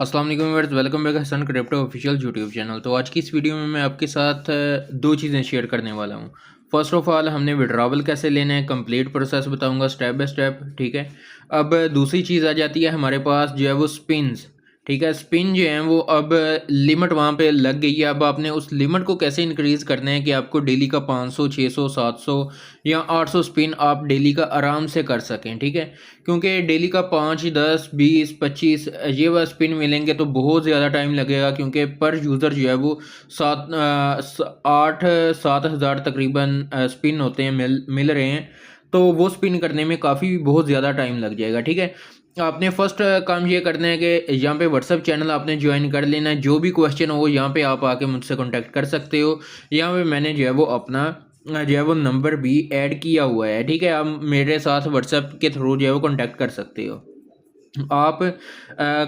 अस्सलाम वालेकुम viewers, welcome back Hasan crypto official YouTube channel. तो आज की इस वीडियो में मैं आपके साथ दो चीज़ें शेयर करने वाला हूँ। फर्स्ट ऑफ ऑल हमने विड्रॉवल कैसे लेना है, कंप्लीट प्रोसेस बताऊंगा स्टेप बाय स्टेप। ठीक है। अब दूसरी चीज़ आ जाती है हमारे पास जो है वो स्पिन्स। ठीक है, स्पिन जो है वो अब लिमिट वहाँ पे लग गई है। अब आपने उस लिमिट को कैसे इंक्रीज़ करना है कि आपको डेली का 500 600 700 या 800 स्पिन आप डेली का आराम से कर सकें। ठीक है, क्योंकि डेली का 5 10 20 25 ये वह स्पिन मिलेंगे तो बहुत ज़्यादा टाइम लगेगा, क्योंकि पर यूज़र जो है वो 8 7 हज़ार तकरीबन स्पिन होते हैं, मिल रहे हैं। तो वो स्पिन करने में काफ़ी बहुत ज़्यादा टाइम लग जाएगा। ठीक है, आपने फर्स्ट काम ये करना है कि यहाँ पे व्हाट्सअप चैनल आपने ज्वाइन कर लेना है। जो भी क्वेश्चन हो यहाँ पे आप आके मुझसे कांटेक्ट कर सकते हो। यहाँ पे मैंने जो है वो अपना जो है वो नंबर भी ऐड किया हुआ है। ठीक है, आप मेरे साथ व्हाट्सएप के थ्रू जो है वो कांटेक्ट कर सकते हो। आप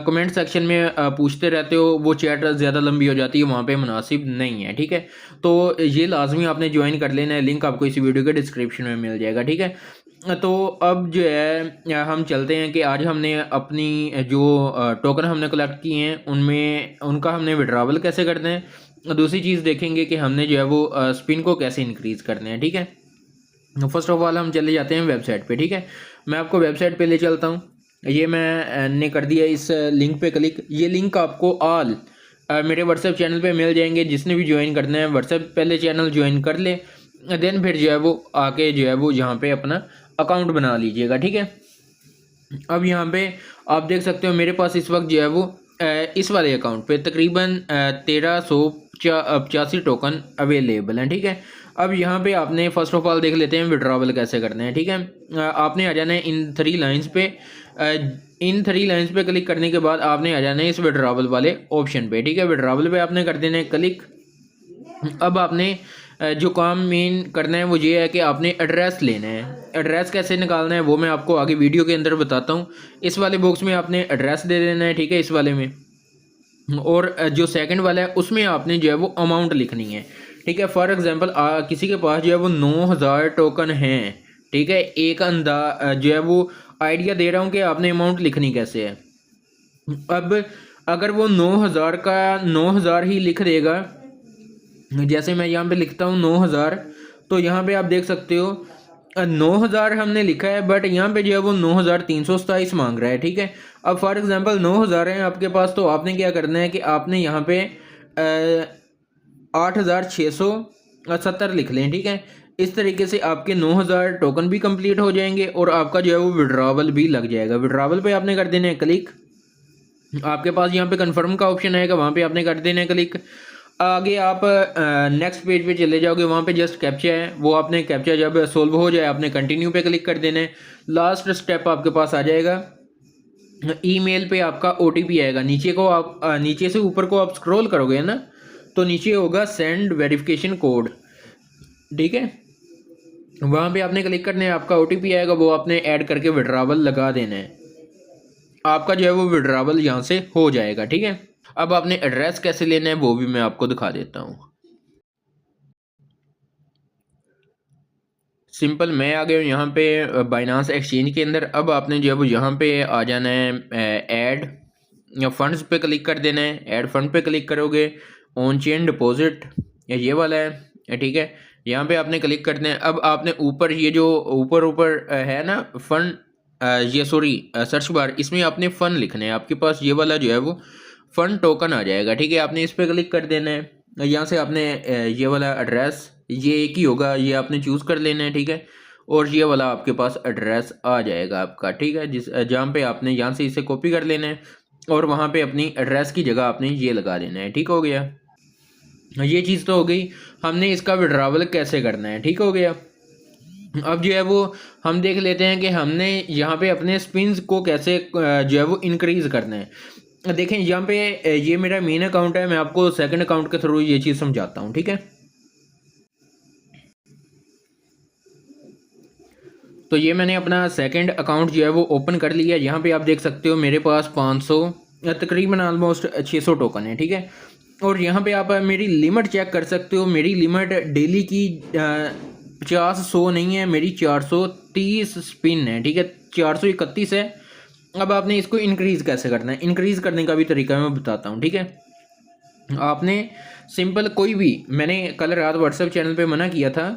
कमेंट सेक्शन में पूछते रहते हो, वो चैट ज़्यादा लंबी हो जाती है, वहाँ पे मुनासिब नहीं है। ठीक है, तो ये लाजमी आपने ज्वाइन कर लेना है। लिंक आपको इस वीडियो के डिस्क्रिप्शन में मिल जाएगा। ठीक है, तो अब जो है हम चलते हैं कि आज हमने अपनी जो टोकन हमने कलेक्ट किए हैं उनमें उनका हमने विड्रॉवल कैसे करना है। दूसरी चीज़ देखेंगे कि हमने जो है वो स्पिन को कैसे इंक्रीज़ करना है। ठीक है, फर्स्ट ऑफ ऑल हम चले जाते हैं वेबसाइट पे। ठीक है, मैं आपको वेबसाइट पे ले चलता हूँ। ये मैंने कर दिया इस लिंक पे क्लिक। ये लिंक आपको ऑल मेरे व्हाट्सएप चैनल पे मिल जाएंगे। जिसने भी ज्वाइन करना है व्हाट्सएप पहले चैनल ज्वाइन कर ले, देन फिर जो है वो आके जो है वो यहाँ पे अपना अकाउंट बना लीजिएगा। ठीक है, अब यहाँ पे आप देख सकते हो मेरे पास इस वक्त जो है वो इस वाले अकाउंट पे तकरीबन 1385 टोकन अवेलेबल हैं। ठीक है, अब यहाँ पे आपने फर्स्ट ऑफ ऑल देख लेते हैं विड्रॉवल कैसे करना है। ठीक है, आपने आ जाना है इन 3 लाइंस पे। इन 3 लाइंस पे क्लिक करने के बाद आपने आ जाना है इस विड्रॉवल वाले ऑप्शन पे। ठीक है, विड्रॉवल पे आपने कर देना है क्लिक। अब आपने जो काम मेन करना है वो ये है कि आपने एड्रेस लेना है। एड्रेस कैसे निकालना है वो मैं आपको आगे वीडियो के अंदर बताता हूँ। इस वाले बॉक्स में आपने एड्रेस दे देना है। ठीक है, इस वाले में। और जो सेकंड वाला है उसमें आपने जो है वो अमाउंट लिखनी है। ठीक है, फॉर एग्जांपल किसी के पास जो है वो 9000 टोकन हैं। ठीक है, एक जो है वो आइडिया दे रहा हूँ कि आपने अमाउंट लिखनी कैसे है। अब अगर वो 9000 का 9000 ही लिख देगा, जैसे मैं यहाँ पे लिखता हूँ 9000, तो यहाँ पे आप देख सकते हो 9000 हमने लिखा है, बट यहाँ पे जो है वो 9327 मांग रहा है। ठीक है, अब फॉर एग्जांपल 9000 है आपके पास, तो आपने क्या करना है कि आपने यहाँ पे 8670 लिख लें। ठीक है, इस तरीके से आपके 9000 टोकन भी कंप्लीट हो जाएंगे और आपका जो है वो विड्रॉवल भी लग जाएगा। विड्रॉवल पे आपने कर देना है क्लिक। आपके पास यहाँ पे कंफर्म का ऑप्शन आएगा, वहाँ पे आपने कर देना है क्लिक। आगे आप नेक्स्ट पेज पे चले जाओगे, वहाँ पे जस्ट कैप्चा है, वो आपने कैप्चा जब सोल्व हो जाए आपने कंटिन्यू पे क्लिक कर देना है। लास्ट स्टेप आपके पास आ जाएगा, ईमेल पे आपका ओटीपी आएगा। नीचे को आप नीचे से ऊपर को आप स्क्रॉल करोगे ना, तो नीचे होगा सेंड वेरिफिकेशन कोड। ठीक है, वहाँ पे आपने क्लिक करना है, आपका ओटीपी आएगा, वो आपने ऐड करके विड्रॉवल लगा देना है। आपका जो है वो विड्रॉवल यहाँ से हो जाएगा। ठीक है, अब आपने एड्रेस कैसे लेना है वो भी मैं आपको दिखा देता हूँ। सिंपल, मैं आ गया हूँ यहाँ पे बाइनांस एक्सचेंज के अंदर। अब आपने जो है वो यहाँ पे आ जाना है ऐड या फंड्स पे क्लिक कर देना है। ऐड फंड पे क्लिक करोगे, ऑन चेन डिपॉजिट ये वाला है। ठीक है, यहाँ पे आपने क्लिक करना है। अब आपने ऊपर ये जो ऊपर ऊपर है ना फंड, ये सॉरी सर्च बार, इसमें आपने फ़न लिखना है। आपके पास ये वाला जो है वो फ़न टोकन आ जाएगा। ठीक है, आपने इस पर क्लिक कर देना है। यहाँ से आपने ये वाला एड्रेस, ये एक ही होगा, ये आपने चूज़ कर लेना है। ठीक है, और ये वाला आपके पास एड्रेस आ जाएगा आपका। ठीक है, जिस जहाँ पे आपने यहाँ से इसे कॉपी कर लेना है और वहाँ पे अपनी एड्रेस की जगह आपने ये लगा देना है। ठीक हो गया, ये चीज़ तो हो गई। हमने इसका विड्रॉवल कैसे करना है, ठीक हो गया। अब जो है वो हम देख लेते हैं कि हमने यहाँ पे अपने स्पिन्स को कैसे जो है वो इंक्रीज़ करना है। देखें यहाँ पे ये मेरा मेन अकाउंट है, मैं आपको सेकंड अकाउंट के थ्रू ये चीज़ समझाता हूँ। ठीक है, तो ये मैंने अपना सेकंड अकाउंट जो है वो ओपन कर लिया। यहाँ पे आप देख सकते हो मेरे पास 500 तकरीबन ऑलमोस्ट 600 टोकन है। ठीक है, और यहाँ पे आप मेरी लिमिट चेक कर सकते हो। मेरी लिमिट डेली की 50 100 नहीं है, मेरी 430 स्पिन है। ठीक है, 431 है अब आपने इसको इंक्रीज़ कैसे करना है, इंक्रीज़ करने का भी तरीका मैं बताता हूँ, ठीक है। आपने सिंपल कोई भी, मैंने कल रात व्हाट्सएप चैनल पे मना किया था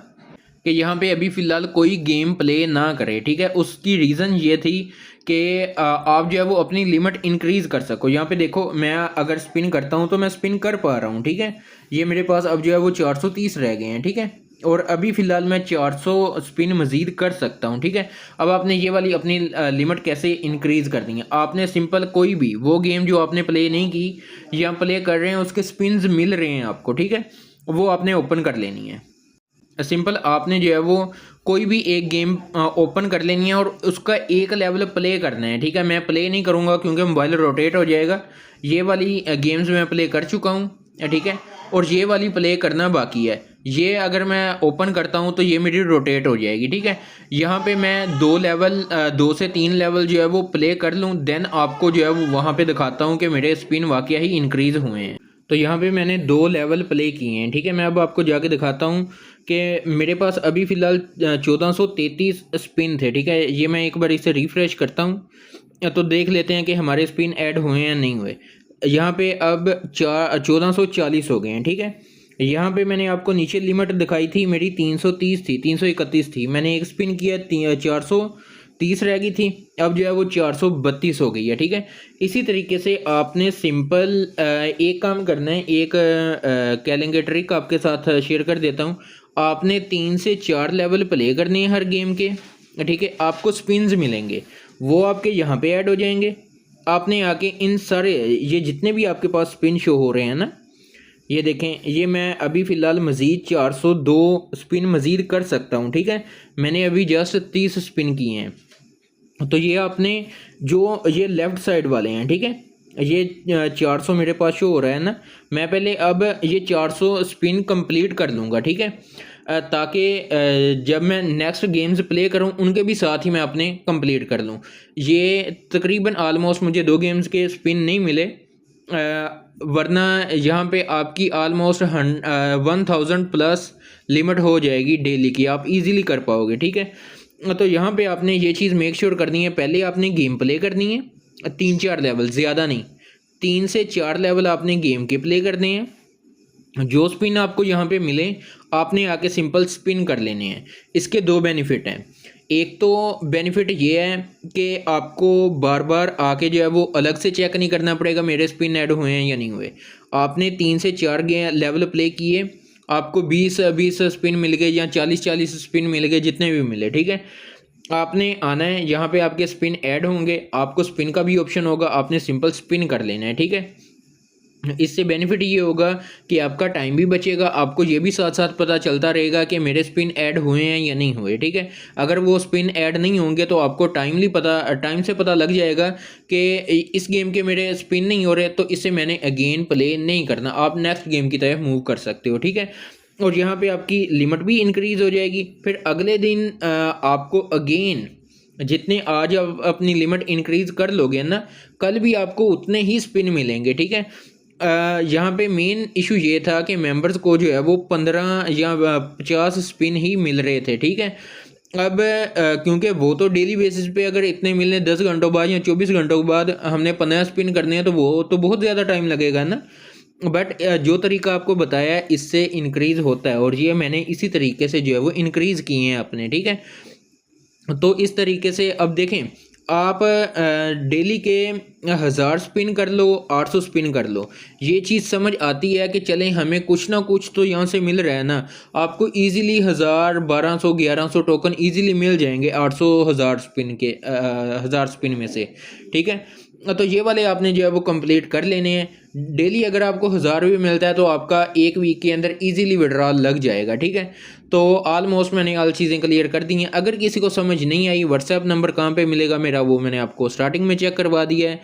कि यहाँ पे अभी फ़िलहाल कोई गेम प्ले ना करे, ठीक है। उसकी रीज़न ये थी कि आप जो है वो अपनी लिमिट इंक्रीज़ कर सको। यहाँ पे देखो, मैं अगर स्पिन करता हूँ तो मैं स्पिन कर पा रहा हूँ, ठीक है। ये मेरे पास अब जो है वो 430 रह गए हैं, ठीक है। और अभी फ़िलहाल मैं 400 स्पिन मज़ीद कर सकता हूँ, ठीक है। अब आपने ये वाली अपनी लिमिट कैसे इंक्रीज़ करनी है, आपने सिंपल कोई भी वो गेम जो आपने प्ले नहीं की या प्ले कर रहे हैं उसके स्पिन्स मिल रहे हैं आपको, ठीक है, वो आपने ओपन कर लेनी है। सिंपल आपने जो है वो कोई भी एक गेम ओपन कर लेनी है और उसका एक लेवल प्ले करना है, ठीक है। मैं प्ले नहीं करूँगा क्योंकि मोबाइल रोटेट हो जाएगा। ये वाली गेम्स मैं प्ले कर चुका हूँ, ठीक है, और ये वाली प्ले करना बाकी है। ये अगर मैं ओपन करता हूँ तो ये मेरी रोटेट हो जाएगी, ठीक है। यहाँ पे मैं 2 से 3 लेवल जो है वो प्ले कर लूँ, देन आपको जो है वो वहाँ पे दिखाता हूँ कि मेरे स्पिन वाकई ही इंक्रीज़ हुए हैं। तो यहाँ पे मैंने 2 लेवल प्ले किए हैं, ठीक है। मैं अब आपको जाके दिखाता हूँ कि मेरे पास अभी फ़िलहाल 1433 स्पिन थे, ठीक है। ये मैं एक बार इसे रिफ़्रेश करता हूँ तो देख लेते हैं कि हमारे स्पिन ऐड हुए हैं या नहीं हुए। यहाँ पे अब 1440 हो गए हैं, ठीक है। यहाँ पे मैंने आपको नीचे लिमिट दिखाई थी, मेरी 330 थी, 331 थी। मैंने एक स्पिन किया, 430 रह गई थी। अब जो है वो 432 हो गई है, ठीक है। इसी तरीके से आपने सिंपल एक काम करना है, एक क्या लेंगे ट्रिक आपके साथ शेयर कर देता हूँ। आपने 3 से 4 लेवल प्ले करने हैं हर गेम के, ठीक है। आपको स्पिन्स मिलेंगे, वो आपके यहाँ पे ऐड हो जाएंगे। आपने आके इन सारे ये जितने भी आपके पास स्पिन शो हो रहे हैं ना, ये देखें, ये मैं अभी फ़िलहाल मज़ीद 402 स्पिन मज़ीद कर सकता हूँ, ठीक है। मैंने अभी जस्ट 30 स्पिन किए हैं। तो ये आपने जो ये लेफ़्ट साइड वाले हैं, ठीक है, ये 400 मेरे पास शो हो रहा है ना। मैं पहले अब ये 400 स्पिन कंप्लीट कर लूँगा, ठीक है, ताकि जब मैं नेक्स्ट गेम्स प्ले करूं उनके भी साथ ही मैं अपने कंप्लीट कर लूं। ये तकरीबन आलमोस्ट मुझे 2 गेम्स के स्पिन नहीं मिले, वरना यहाँ पे आपकी आलमोस्ट 1000 प्लस लिमिट हो जाएगी डेली की, आप इजीली कर पाओगे, ठीक है। तो यहाँ पे आपने ये चीज़ मेक श्योर करनी है, पहले आपने गेम प्ले करनी है 3-4 लेवल, ज़्यादा नहीं, 3 से 4 लेवल आपने गेम के प्ले करने हैं। जो स्पिन आपको यहाँ पे मिले आपने आके सिंपल स्पिन कर लेने हैं। इसके 2 बेनिफिट हैं। एक तो बेनिफिट ये है कि आपको बार बार आके जो है वो अलग से चेक नहीं करना पड़ेगा मेरे स्पिन ऐड हुए हैं या नहीं हुए। आपने 3 से 4 लेवल प्ले किए, आपको 20-20 स्पिन मिल गए या 40-40 स्पिन मिल गए, जितने भी मिले, ठीक है। आपने आना है, यहाँ पे आपके स्पिन ऐड होंगे, आपको स्पिन का भी ऑप्शन होगा, आपने सिंपल स्पिन कर लेना है, ठीक है। इससे बेनिफिट ये होगा कि आपका टाइम भी बचेगा, आपको ये भी साथ साथ पता चलता रहेगा कि मेरे स्पिन ऐड हुए हैं या नहीं हुए, ठीक है। अगर वो स्पिन ऐड नहीं होंगे तो आपको टाइम से पता लग जाएगा कि इस गेम के मेरे स्पिन नहीं हो रहे, तो इसे मैंने अगेन प्ले नहीं करना, आप नेक्स्ट गेम की तरफ मूव कर सकते हो, ठीक है। और यहाँ पे आपकी लिमिट भी इंक्रीज़ हो जाएगी। फिर अगले दिन आपको अगेन जितने आज आप अपनी लिमिट इंक्रीज़ कर लोगे ना, कल भी आपको उतने ही स्पिन मिलेंगे, ठीक है। यहाँ पे मेन इशू ये था कि मेंबर्स को जो है वो 15 या 50 स्पिन ही मिल रहे थे, ठीक है। अब क्योंकि वो तो डेली बेसिस पे अगर इतने मिलने 10 घंटों बाद या 24 घंटों बाद हमने 15 स्पिन करने हैं तो वो तो बहुत ज़्यादा टाइम लगेगा ना। बट जो तरीका आपको बताया है इससे इंक्रीज़ होता है, और ये मैंने इसी तरीके से जो है वो इंक्रीज़ किए हैं अपने, ठीक है। तो इस तरीके से अब देखें, आप डेली के 1000 स्पिन कर लो, 800 स्पिन कर लो, ये चीज़ समझ आती है कि चलें हमें कुछ ना कुछ तो यहाँ से मिल रहा है ना। आपको इजीली 1000, 1200, 1100 टोकन इजीली मिल जाएंगे 800 1000 स्पिन के 1000 स्पिन में से, ठीक है। तो ये वाले आपने जो है वो कंप्लीट कर लेने हैं। डेली अगर आपको 1000 भी मिलता है तो आपका एक वीक के अंदर इजीली विड्रॉल लग जाएगा, ठीक है। तो ऑलमोस्ट मैंने ऑल चीज़ें क्लियर कर दी हैं। अगर किसी को समझ नहीं आई, व्हाट्सएप नंबर कहाँ पे मिलेगा मेरा, वो मैंने आपको स्टार्टिंग में चेक करवा दिया है।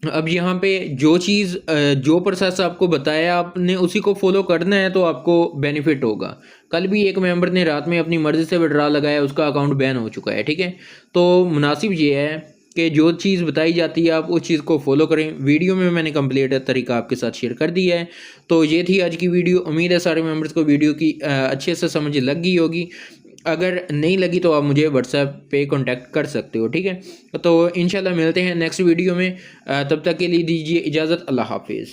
अब यहाँ पे जो चीज़ जो प्रोसेस आपको बताया आपने उसी को फॉलो करना है तो आपको बेनिफिट होगा। कल भी एक मेंबर ने रात में अपनी मर्ज़ी से विड्रॉल लगाया, उसका अकाउंट बैन हो चुका है, ठीक है। तो मुनासिब ये है कि जो चीज़ बताई जाती है आप उस चीज़ को फॉलो करें। वीडियो में मैंने कंप्लीट तरीका आपके साथ शेयर कर दिया है। तो ये थी आज की वीडियो। उम्मीद है सारे मेंबर्स को वीडियो की अच्छे से समझ लग गई होगी। अगर नहीं लगी तो आप मुझे व्हाट्सएप पे कांटेक्ट कर सकते हो, ठीक है। तो इंशाल्लाह मिलते हैं नेक्स्ट वीडियो में, तब तक के लिए दीजिए इजाज़त। अल्लाह हाफिज़।